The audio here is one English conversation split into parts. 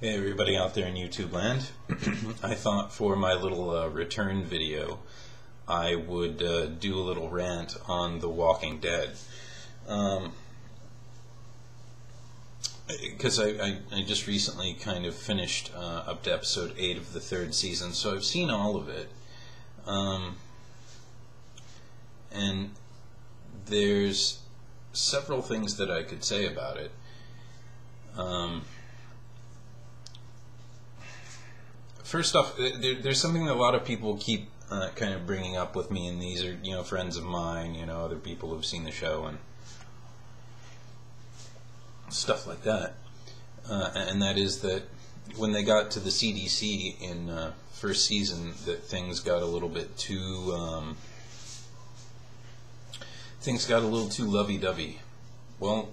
Hey everybody out there in YouTube land. I thought for my little return video I would do a little rant on The Walking Dead. Because I just recently kind of finished up to episode 8 of the 3rd season, so I've seen all of it. And there's several things that I could say about it. First off, there's something that a lot of people keep kind of bringing up with me, and these are, friends of mine, other people who've seen the show and stuff like that. And that is that when they got to the CDC in first season, that things got a little bit too lovey-dovey. Well,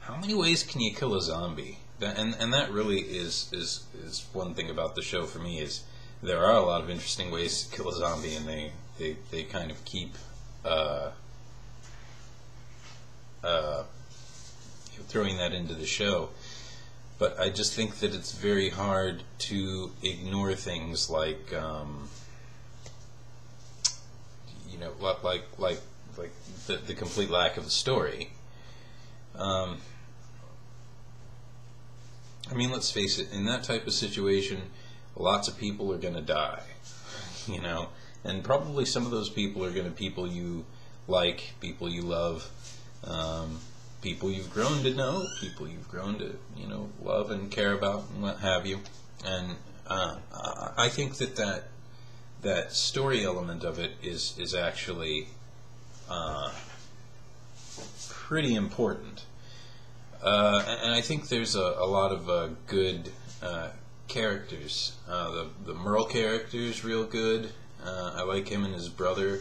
how many ways can you kill a zombie? And that really is one thing about the show for me, is there are a lot of interesting ways to kill a zombie, and they kind of keep throwing that into the show. But I just think that it's very hard to ignore things like the complete lack of a story. I mean, let's face it, in that type of situation, lots of people are going to die, and probably some of those people are going to be people you like, people you love, people you've grown to know, people you've grown to, love and care about and what have you. And I think that story element of it is actually pretty important. And I think there's a lot of good characters. The Merle character is real good. I like him and his brother.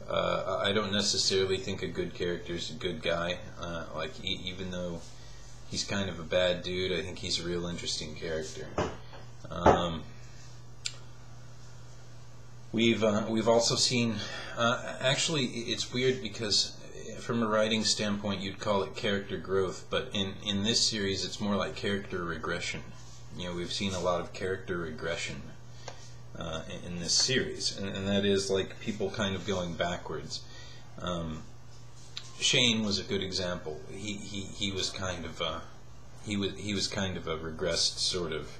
I don't necessarily think a good character is a good guy. Even though he's kind of a bad dude, I think he's a real interesting character. We've also seen. Actually, it's weird because, from a writing standpoint, you'd call it character growth, but in this series it's more like character regression. We've seen a lot of character regression in this series, and that is like people kind of going backwards. Shane was a good example. He was kind of he was kind of a regressed, sort of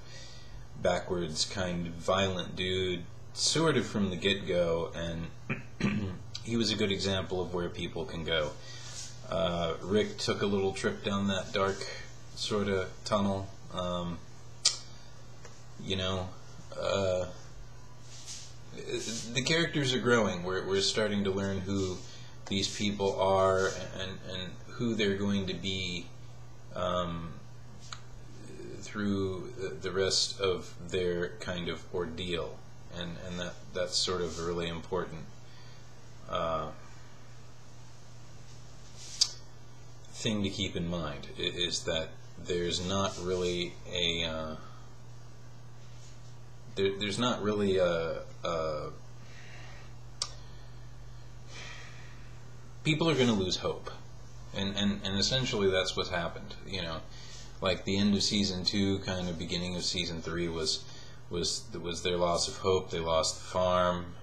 backwards, kind of violent dude, sort of from the get-go, and he was a good example of where people can go. Rick took a little trip down that dark sort of tunnel. The characters are growing. We're starting to learn who these people are and who they're going to be through the rest of their kind of ordeal, and that's sort of really important. Thing to keep in mind is that there's not really a people are going to lose hope, and essentially that's what happened. Like the end of season 2, kind of beginning of season 3 was their loss of hope. They lost the farm.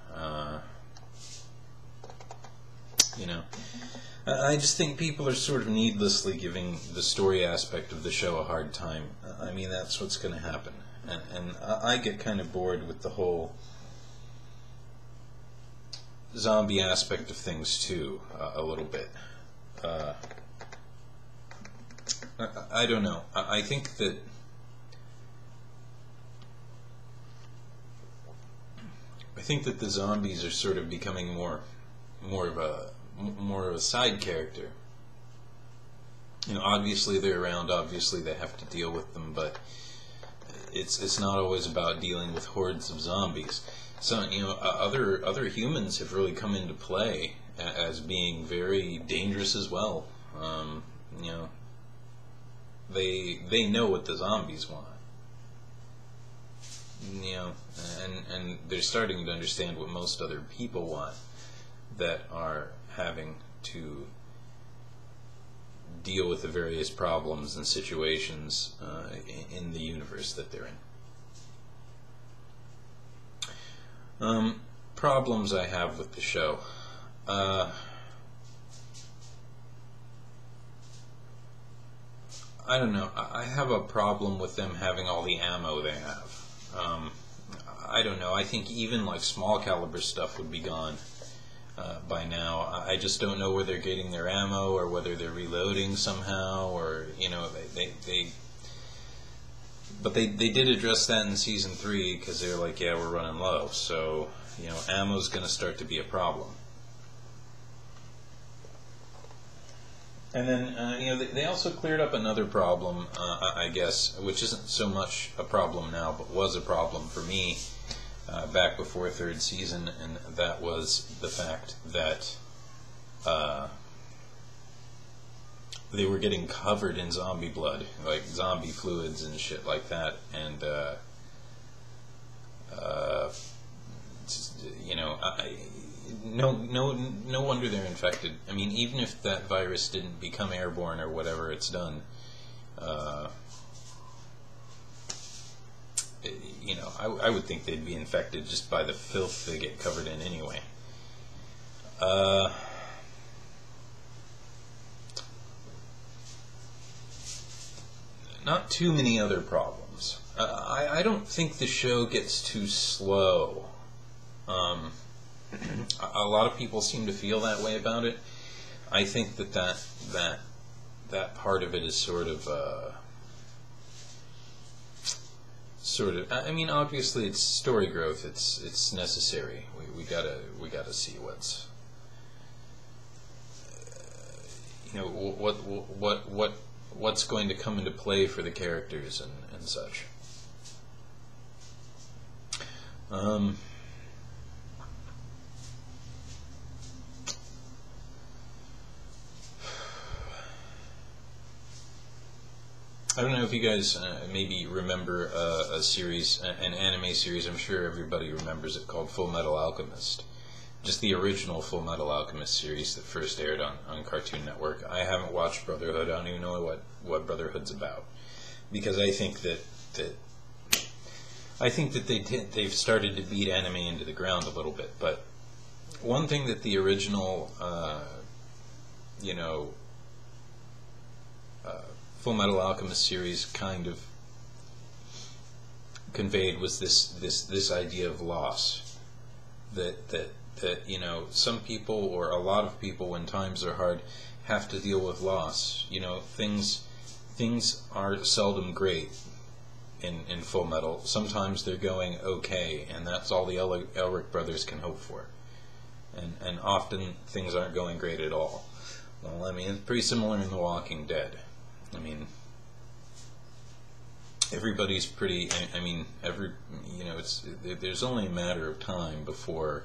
I just think people are sort of needlessly giving the story aspect of the show a hard time. I mean, that's what's going to happen. And I get kind of bored with the whole zombie aspect of things, too, a little bit. I don't know. I think that the zombies are sort of becoming more of a side character. Obviously they're around, obviously they have to deal with them, but it's not always about dealing with hordes of zombies. So, other humans have really come into play as being very dangerous as well. They know what the zombies want. And they're starting to understand what most other people want, that are having to deal with the various problems and situations in the universe that they're in. Problems I have with the show. I don't know. I have a problem with them having all the ammo they have. I don't know. I think even like small caliber stuff would be gone by now. I just don't know where they're getting their ammo, or whether they're reloading somehow, or But they did address that in season 3, because they were like, yeah, we're running low. So ammo's going to start to be a problem. And then, they also cleared up another problem, I guess, which isn't so much a problem now, but was a problem for me back before 3rd season, and that was the fact that they were getting covered in zombie blood, like zombie fluids and shit like that, and no wonder they're infected. I mean, even if that virus didn't become airborne or whatever it's done, I would think they'd be infected just by the filth they get covered in anyway. Not too many other problems. I don't think the show gets too slow. A lot of people seem to feel that way about it. I think that part of it is sort of. I mean, obviously, it's story growth. It's necessary. We gotta see what's. What's going to come into play for the characters and such. I don't know if you guys maybe remember a series, an anime series, I'm sure everybody remembers it, called Full Metal Alchemist. Just the original Full Metal Alchemist series that first aired on Cartoon Network. I haven't watched Brotherhood. I don't even know what Brotherhood's about, because I think that they've started to beat anime into the ground a little bit. But one thing that the original Full Metal Alchemist series kind of conveyed was this idea of loss, that some people, or a lot of people, when times are hard, have to deal with loss. Things are seldom great in Full Metal. Sometimes they're going okay, and that's all the Elric brothers can hope for. And often things aren't going great at all. Well, I mean, it's pretty similar in The Walking Dead. I mean, everybody's pretty. I mean, there's only a matter of time before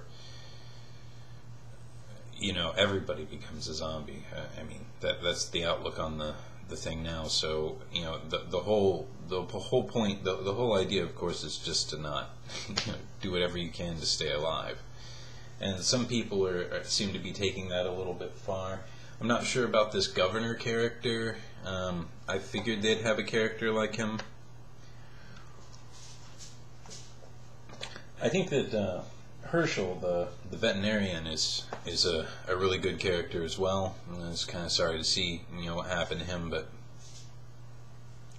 everybody becomes a zombie. I mean, that's the outlook on the thing now. So the whole point, the whole idea, of course, is just to not do whatever you can to stay alive. And some people seem to be taking that a little bit far. I'm not sure about this governor character. I figured they'd have a character like him. I think that Herschel, the veterinarian, is a really good character as well. I was kind of sorry to see what happened to him, but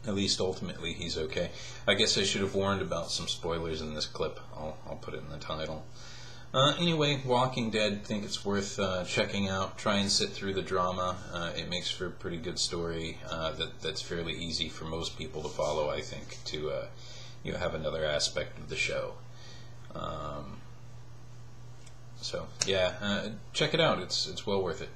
at least ultimately he's okay. I guess I should have warned about some spoilers in this clip. I'll put it in the title. Anyway, Walking Dead, think it's worth checking out. Try and sit through the drama. It makes for a pretty good story that's fairly easy for most people to follow, I think, to have another aspect of the show. So, yeah, check it out. It's well worth it.